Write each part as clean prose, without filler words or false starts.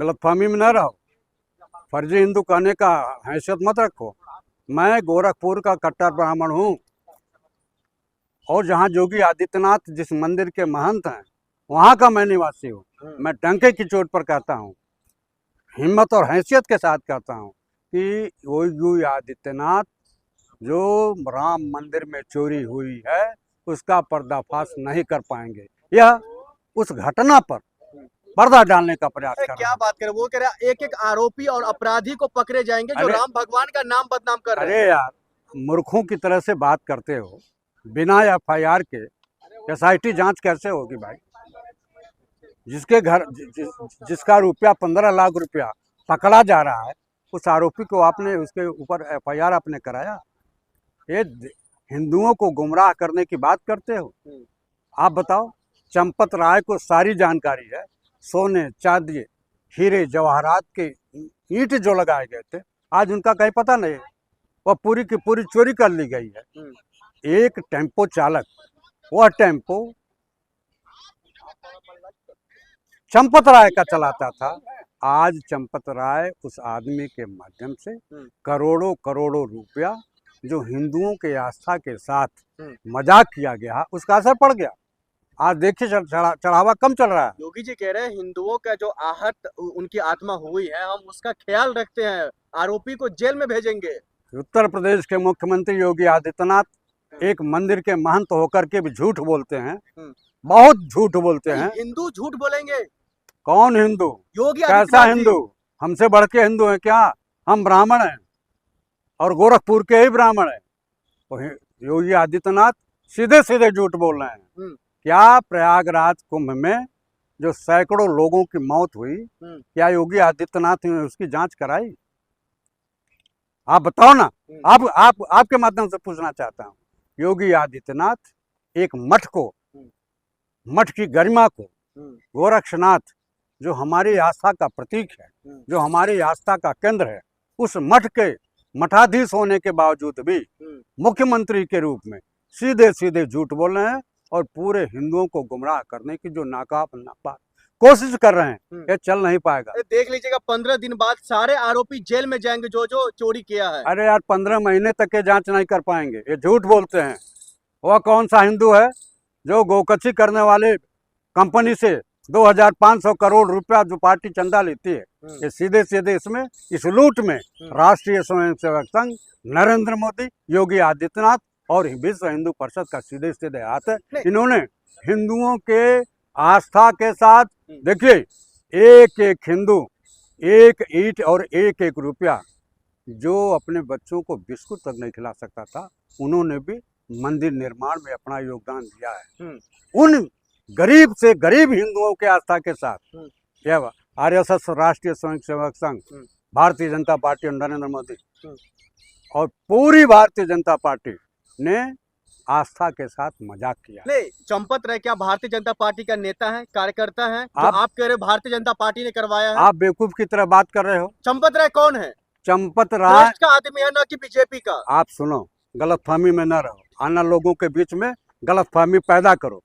गलतफहमी में न रहो। फर्जी हिंदू कहने का हैसियत मत रखो। मैं गोरखपुर का कट्टर ब्राह्मण हूँ और जहाँ योगी आदित्यनाथ जिस मंदिर के महंत हैं वहाँ का मैं निवासी हूँ। मैं डंके की चोट पर कहता हूँ, हिम्मत और हैसियत के साथ कहता हूँ कि योगी आदित्यनाथ जो राम मंदिर में चोरी हुई है उसका पर्दाफाश नहीं कर पाएंगे। यह उस घटना पर पर्दा डालने का प्रयास कर क्या बात करें, वो कह रहा है एक एक आरोपी और अपराधी को पकड़े जाएंगे जो राम भगवान का नाम बदनाम कर रहे हैं। अरे यार, मूर्खों की तरह से बात करते हो। बिना एफआईआर के एसआईटी जांच कैसे होगी भाई? जिसके घर जिसका रुपया 15 लाख रुपया पकड़ा जा रहा है उस आरोपी को आपने उसके ऊपर एफआईआर आपने कराया। ये हिंदुओं को गुमराह करने की बात करते हो। आप बताओ, चंपत राय को सारी जानकारी है। सोने चांदी हीरे जवाहरात के ईंट जो लगाए गए थे आज उनका कहीं पता नहीं, वह पूरी की पूरी चोरी कर ली गई है। एक टेम्पो चालक, वह टेम्पो चंपत राय का चलाता था। आज चंपत राय उस आदमी के माध्यम से करोड़ों करोड़ों रुपया जो हिंदुओं के आस्था के साथ मजाक किया गया उसका असर पड़ गया। आज देखिए चढ़ावा कम चल रहा है। योगी जी कह रहे हैं हिंदुओं का जो आहत उनकी आत्मा हुई है हम उसका ख्याल रखते हैं, आरोपी को जेल में भेजेंगे। उत्तर प्रदेश के मुख्यमंत्री योगी आदित्यनाथ एक मंदिर के महंत होकर के भी झूठ बोलते हैं, बहुत झूठ बोलते हैं। हिंदू झूठ बोलेंगे? कौन हिंदू? योगी कैसा हिंदू? हमसे बढ़ के हिंदू हैं क्या? हम ब्राह्मण हैं और गोरखपुर के ही ब्राह्मण हैं। तो योगी आदित्यनाथ सीधे सीधे झूठ बोल रहे हैं। क्या प्रयागराज कुंभ में जो सैकड़ों लोगों की मौत हुई, क्या योगी आदित्यनाथ ने उसकी जांच कराई? आप बताओ ना। आपके माध्यम से पूछना चाहता हूँ। योगी आदित्यनाथ एक मठ को, मठ की गरिमा को, गोरक्षनाथ जो हमारी आस्था का प्रतीक है, जो हमारी आस्था का केंद्र है, उस मठ के मठाधीश होने के बावजूद भी मुख्यमंत्री के रूप में सीधे सीधे झूठ बोल रहे हैं और पूरे हिंदुओं को गुमराह करने की जो नाकाब कोशिश कर रहे हैं, ये चल नहीं पाएगा। देख लीजिएगा 15 दिन बाद सारे आरोपी जेल में जाएंगे जो जो चोरी किया है। अरे यार, 15 महीने तक के जांच नहीं कर पाएंगे, ये झूठ बोलते हैं। वह कौन सा हिंदू है जो गोकची करने वाले कंपनी से 2500 करोड़ रुपया जो पार्टी चंदा लेती है, ये सीधे सीधे इसमें इस लूट में राष्ट्रीय स्वयंसेवक संघ, नरेंद्र मोदी, योगी आदित्यनाथ और विश्व हिंदू परिषद का सीधे सीधे हाथ है। इन्होंने हिंदुओं के आस्था के साथ, देखिए, एक एक हिंदू, एक ईंट और एक एक रुपया जो अपने बच्चों को बिस्कुट तक नहीं खिला सकता था, उन्होंने भी मंदिर निर्माण में अपना योगदान दिया है। उन गरीब से गरीब हिंदुओं के आस्था के साथ यह आरएसएस, राष्ट्रीय स्वयंसेवक संघ, भारतीय जनता पार्टी और नरेंद्र मोदी और पूरी भारतीय जनता पार्टी ने आस्था के साथ मजाक किया। नहीं, चंपत राय क्या भारतीय जनता पार्टी का नेता है, कार्यकर्ता है? आप कह रहे भारतीय जनता पार्टी ने करवाया है? आप बेवकूफ की तरह बात कर रहे हो। चंपत राय कौन है? चंपत राय का आदमी है, ना कि बीजेपी का। आप सुनो, गलतफहमी में न रहो। आना लोगों के बीच में गलतफहमी पैदा करो।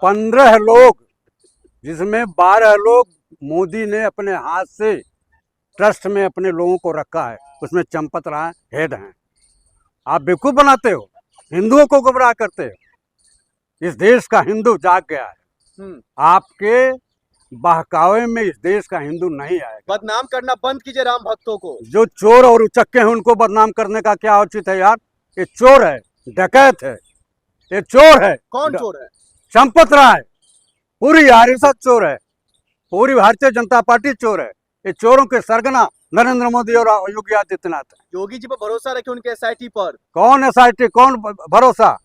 15 लोग, जिसमें 12 लोग मोदी ने अपने हाथ से ट्रस्ट में अपने लोगों को रखा है, उसमें चंपत राय हेड हैं। आप बेवकूफ बनाते हो, हिंदुओं को गुमराह करते हो। इस देश का हिंदू जाग गया है। आपके बहकावे में इस देश का हिंदू नहीं आएगा। बदनाम करना बंद कीजिए राम भक्तों को। जो चोर और उचक्के हैं उनको बदनाम करने का क्या औचित है यार? ये चोर है, डकैत है, ये चोर है। कौन चोर है? चंपत राय। पूरी आरएसएस चोर है, पूरी भारतीय जनता पार्टी चोर है। ये चोरों के सरगना नरेंद्र मोदी और योगी आदित्यनाथ है। योगी जी पर भरोसा रखे उनके एसआईटी पर? कौन एसआईटी, कौन भरोसा?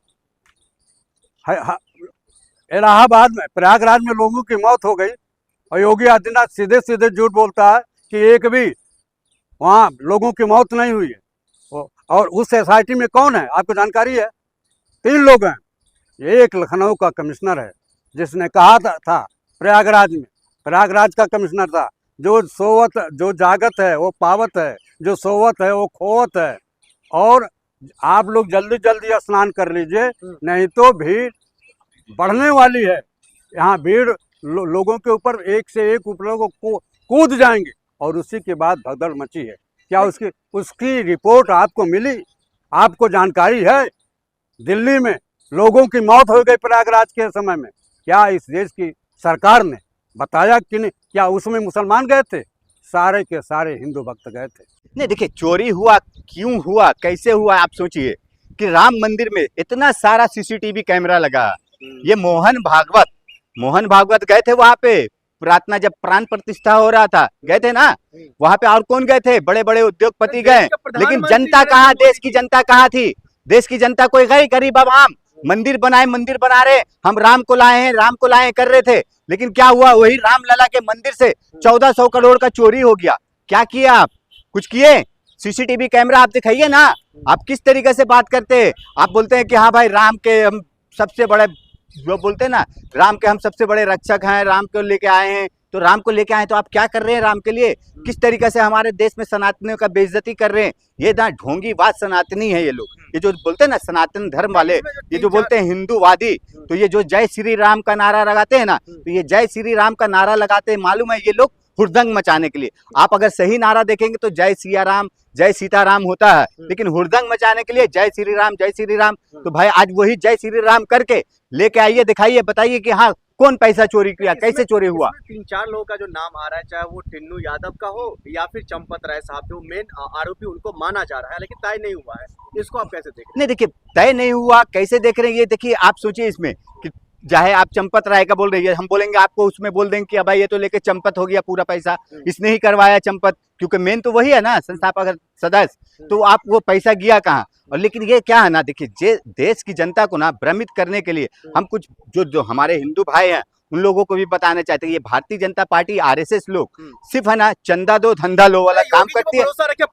इलाहाबाद में, प्रयागराज में लोगों की मौत हो गई और योगी आदित्यनाथ सीधे सीधे झूठ बोलता है कि एक भी वहाँ लोगों की मौत नहीं हुई है। और उस एसआईटी में कौन है आपको जानकारी है? 3 लोग हैं। एक लखनऊ का कमिश्नर है जिसने कहा था प्रयागराज का कमिश्नर था, जो सोवत जो जागत है वो पावत है, जो सोवत है वो खोवत है। और आप लोग जल्दी जल्दी स्नान कर लीजिए, नहीं तो भीड़ बढ़ने वाली है। यहाँ भीड़ लोगों के ऊपर एक से एक उपद्रव को कूद जाएंगे और उसी के बाद भगदड़ मची है। क्या उसकी रिपोर्ट आपको मिली? आपको जानकारी है? दिल्ली में लोगों की मौत हो गई प्रयागराज के समय में, क्या इस देश की सरकार ने बताया कि नहीं? क्या उसमें मुसलमान गए थे? सारे के सारे हिंदू भक्त गए थे। नहीं देखिए, चोरी हुआ क्यों हुआ, कैसे हुआ, आप सोचिए कि राम मंदिर में इतना सारा सीसीटीवी कैमरा लगा। ये मोहन भागवत गए थे वहां पे प्रार्थना, जब प्राण प्रतिष्ठा हो रहा था, गए थे ना वहां पे। और कौन गए थे? बड़े बड़े उद्योगपति गए, लेकिन जनता कहाँ? देश की जनता कहाँ थी? देश की जनता कोई गई? गरीब आवाम मंदिर बना रहे, हम राम को लाए कर रहे थे, लेकिन क्या हुआ? वही रामलला के मंदिर से 1400 करोड़ का चोरी हो गया। क्या किया आप? कुछ किए? सीसीटीवी कैमरा आप दिखाइए ना। आप किस तरीके से बात करते हैं? आप बोलते हैं कि हाँ भाई राम के हम सबसे बड़े, जो बोलते हैं ना, राम के हम सबसे बड़े रक्षक हैं, राम को लेके आए हैं। तो राम को लेके आए तो आप क्या कर रहे हैं राम के लिए? किस तरीके से हमारे देश में सनातनियों का बेइज्जती कर रहे हैं? ये ना ढोंगीबाज सनातनी है ये लोग। ये जो बोलते हैं ना सनातन धर्म वाले, ये जो बोलते हैं हिंदूवादी, तो ये जो जय श्री राम का नारा लगाते हैं ना, तो ये जय श्री राम का नारा लगाते हैं, मालूम है, ये लोग हुड़दंग मचाने के लिए। आप अगर सही नारा देखेंगे तो जय सिया राम, जय सीताराम होता है, लेकिन हुड़दंग मचाने के लिए जय श्री राम, जय श्री राम। तो भाई आज वही जय श्री राम करके लेके आइए, दिखाइए, बताइए कि हाँ कौन पैसा चोरी किया, कैसे चोरी हुआ। 3-4 लोगों का जो नाम आ रहा है, चाहे वो टिन्नू यादव का हो या फिर चंपत राय साहब, जो मेन आरोपी उनको माना जा रहा है, लेकिन तय नहीं हुआ है। इसको आप कैसे देख रहे हैं? नहीं देखिए, तय नहीं हुआ, कैसे देख रहे हैं ये देखिए। आप सोचिए इसमें कि चाहे आप चंपत राय का बोल रही है, हम बोलेंगे आपको उसमें बोल देंगे कि अब ये तो लेके चंपत हो गया पूरा पैसा, इसने ही करवाया चंपत, क्योंकि मेन तो वही है ना संस्थापक सदस्य। तो आप वो पैसा गया कहाँ? और लेकिन ये क्या है ना, देखिए देश की जनता को ना भ्रमित करने के लिए हम कुछ जो हमारे हिंदू भाई हैं उन लोगों को भी बताना चाहते हैं। ये भारतीय जनता पार्टी आरएसएस लोग सिर्फ है ना चंदा दो धंधा लो वाला काम करती है।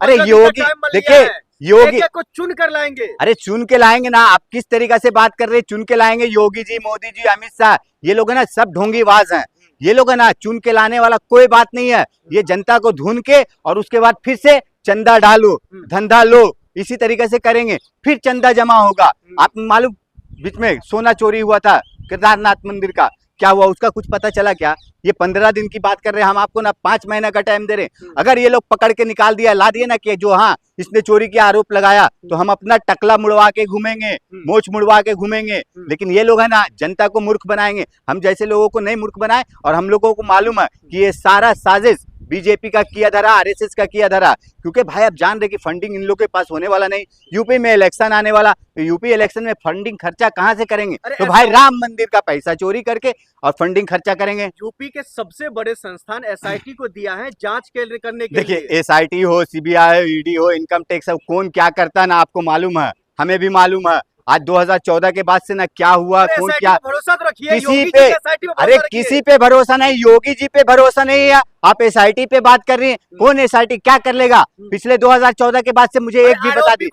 अरे योगी, देखिए योगी को चुन कर लाएंगे। अरे चुन के लाएंगे ना, आप किस तरीके से बात कर रहे हैं? चुन के लाएंगे योगी जी, मोदी जी, अमित शाह, ये लोग है ना सब ढोंगीबाज हैं। ये लोग है ना चुन के लाने वाला कोई बात नहीं है। ये जनता को धुन के और उसके बाद फिर से चंदा डालो, धंधा लो, इसी तरीके से करेंगे, फिर चंदा जमा होगा। आप मालूम बीच में सोना चोरी हुआ था केदारनाथ मंदिर का, क्या हुआ उसका कुछ पता चला क्या? ये 15 दिन की बात कर रहे हैं, हम आपको ना 5 महीना का टाइम दे रहे हैं। अगर ये लोग पकड़ के निकाल दिया, ला दिए ना कि जो हाँ इसने चोरी का आरोप लगाया, तो हम अपना टकला मुड़वा के घूमेंगे, मोछ मुड़वा के घूमेंगे। लेकिन ये लोग है ना जनता को मूर्ख बनाएंगे। हम जैसे लोगों को नहीं मूर्ख बनाए, और हम लोगों को मालूम है कि ये सारा साजिश बीजेपी का किया धरा, आरएसएस का किया धरा। क्योंकि भाई आप जान रहे कि फंडिंग इन लोगों के पास होने वाला नहीं। यूपी में इलेक्शन आने वाला, तो यूपी इलेक्शन में फंडिंग खर्चा कहां से करेंगे? तो भाई राम मंदिर का पैसा चोरी करके और फंडिंग खर्चा करेंगे। यूपी के सबसे बड़े संस्थान एसआईटी को दिया है जांच करने के लिए। देखिए एसआईटी हो, सीबीआई हो, ईडी हो, इनकम टैक्स हो, कौन क्या करता है ना आपको मालूम है, हमें भी मालूम है। आज 2014 के बाद से ना क्या हुआ, कौन क्या, भरोसा तो रखिए किसी पे, अरे किसी पे भरोसा नहीं, योगी जी पे भरोसा नहीं है। आप एसआईटी पे बात कर रही हैं, कौन एसआईटी क्या कर लेगा? पिछले 2014 के बाद से मुझे एक भी बता दी,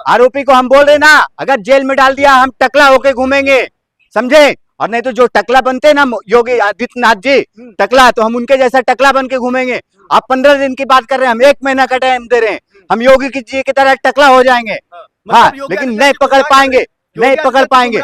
आरोपी को हम बोल रहे ना, अगर जेल में डाल दिया हम टकला होके घूमेंगे, समझे? और नहीं तो जो टकला बनते हैं ना योगी आदित्यनाथ जी टकला, तो हम उनके जैसा टकला बन के घूमेंगे। आप 15 दिन की बात कर रहे हैं, हम 1 महीना का टाइम दे रहे हैं, हम योगी जी की तरह टकला हो जाएंगे। हाँ लेकिन नहीं पकड़ पाएंगे, नहीं पकड़ पाएंगे।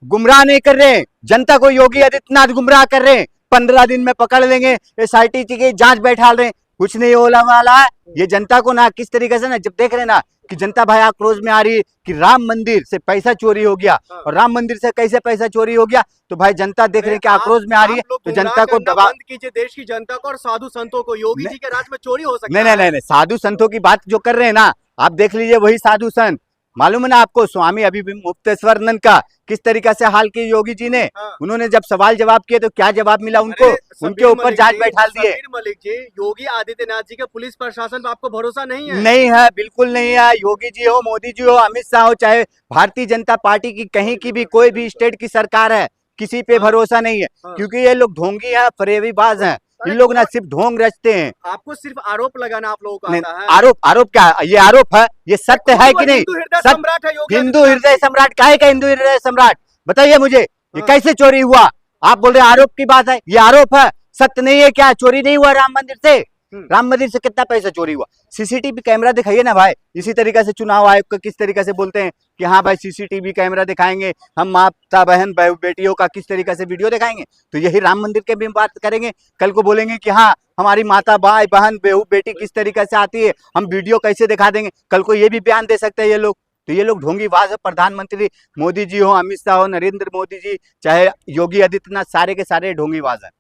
गुमराह नहीं कर रहे हैं जनता को, योगी आदित्यनाथ गुमराह कर रहे हैं। 15 दिन में पकड़ लेंगे, एसआईटी की जांच बैठा रहे हैं, कुछ नहीं होने वाला है। ये जनता को ना किस तरीके से ना, जब देख रहे हैं ना कि जनता भाई आक्रोश में आ रही है कि राम मंदिर से पैसा चोरी हो गया, और राम मंदिर से कैसे पैसा चोरी हो गया, तो भाई जनता देख रहे हैं कि आक्रोश में आ रही है, तो जनता को दबा कीजिए, देश की जनता को और साधु संतों को। योगी जी के राज में चोरी हो सकती है। नहीं, साधु संतों की बात जो कर रहे हैं ना, आप देख लीजिए वही साधु संत, मालूम है ना आपको स्वामी अभिमुक्तेश्वरानंद का किस तरीके से हाल की योगी जी ने। उन्होंने जब सवाल जवाब किए तो क्या जवाब मिला उनको? उनके ऊपर जांच बैठा दिए। मलिक जी, योगी आदित्यनाथ जी के पुलिस प्रशासन पर आपको भरोसा नहीं है? नहीं है, बिल्कुल नहीं है। योगी जी हो, मोदी जी हो, अमित शाह हो, चाहे भारतीय जनता पार्टी की कहीं की भी कोई भी स्टेट की सरकार है, किसी पे भरोसा नहीं है, क्योंकि ये लोग ढोंगी है, फरेबीबाज हैं। इन लोग ना सिर्फ ढोंग रचते हैं। आपको सिर्फ आरोप लगाना आप लोगों का आता है। आरोप क्या? ये आरोप है, ये सत्य है कि नहीं? हिंदू हृदय सम्राट काहे का हिंदू हृदय सम्राट? बताइए मुझे, ये कैसे चोरी हुआ? आप बोल रहे हैं आरोप की बात है, ये आरोप है, सत्य नहीं है क्या? चोरी नहीं हुआ राम मंदिर से, राम मंदिर से कितना पैसा चोरी हुआ? सीसीटीवी कैमरा दिखाइए ना भाई। इसी तरीके से चुनाव आयोग को किस तरीके से बोलते हैं कि हाँ भाई सीसीटीवी कैमरा दिखाएंगे, हम माता बहन बेटियों का किस तरीके से वीडियो दिखाएंगे। तो यही राम मंदिर के भी बात करेंगे, कल को बोलेंगे कि हाँ हमारी माता भाई बहन बहू बेटी किस तरीके से आती है, हम वीडियो कैसे दिखा देंगे। कल को ये भी बयान दे सकते हैं ये लोग। तो ये लोग ढोंगीबाज है। प्रधानमंत्री मोदी जी हो, अमित शाह हो, नरेंद्र मोदी जी, चाहे योगी आदित्यनाथ, सारे के सारे ढोंगीबाज हैं।